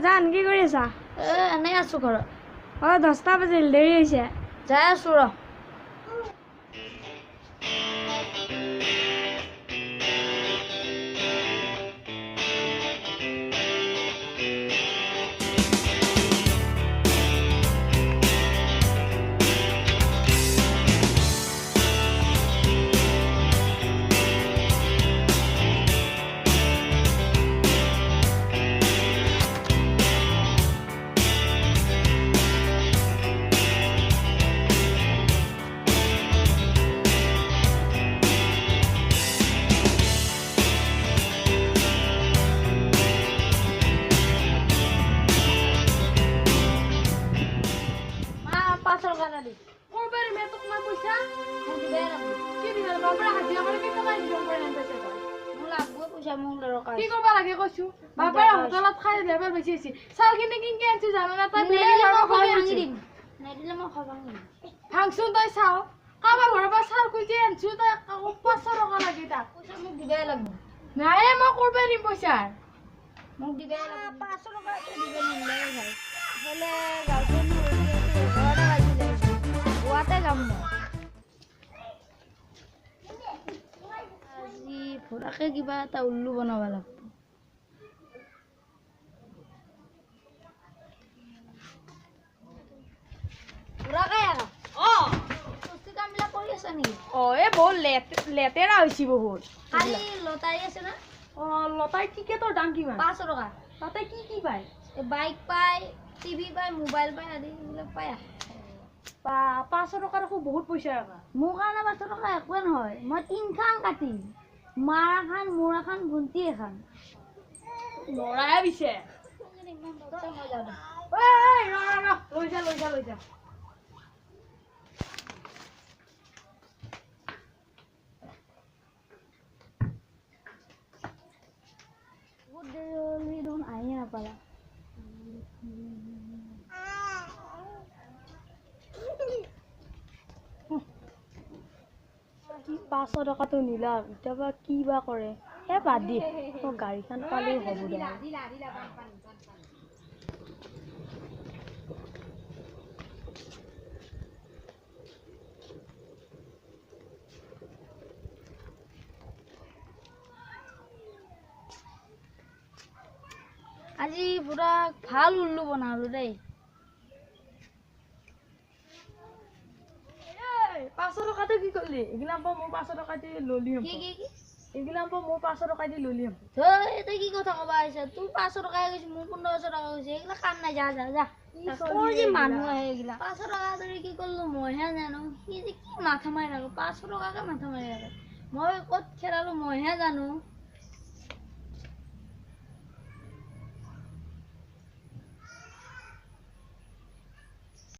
জান কি কৰি আছা? এনেই আছো ঘৰত। 10টা বাজিল, দেৰি হৈছে। যাই আছো ৰ। ভাংচোন তই চাও কাৰোবাৰ ঘৰৰ পৰা চাউল খুজি আনছো তই 500 টকা লাগি তাক পইচা মোক দিবাই লাগব। নাই মই কৰবা দিম পইচা মোক দিবাই লাগব। 500 টকা দিবে নিলে ভাই। হলে গাঁৱতে নৰলি আছে ঘৰতে বাজিলে। গুৱাতে যাম মই। আজি ফুৰাকে কিবা এটা উল্লু বনাব লাগব। ফুৰাকে আকা কামবিলাক কৰি আছা নেকি? এ বহুত লেতেৰা হৈছে বহুত। খালি লটাৰী আছে না? লতাই টিকেটৰ দাম কিমান? 500 টকা। তাতে কি কি পায়? বাইক পায়, টিভি পায়, মোবাইল পায় আদি এইবিলাক পায়। 500 টকা দেখো বহুত পইচা আকা। মোৰ কাৰণে 500 টকা একোৱে নহয়। মই 3খান কাটিম। মাৰ এখন, মোৰ এখন, ভণ্টি এখন। নৰাহে পিছে। লৈ যা। বহুত দেৰি হ'লি দেখোন আহিয়ে নাপালা। কি 500 টকাটো নিলা এতিয়া কি বা কৰে বাদ দি গাড়ীখন পালেও হ'ব দে। আজি পুৰা ভাল উল্লু বনালো দেই। 500 টকাটো কি কৰিলি? এইগিলা মোৰ 500 টকা দি ললি কি এইগিলা মোৰ 500 টকা দি ললি তই কি কথা কবা আহিছ? তোৰ 500 টকা গৈছে, মোৰ 1500 টকা গৈছে। এইগিলা কাম নাই, যা তোৰ যে মানুহ আহে এইগিলা 500 টকা ধৰি কি কৰিলো মইহে জানো। সি যে কি মাথা মাৰি থাকো 500 টকাকে মাথা মাৰি থাকে। মই ক'ত খেলালো মইহে জানো।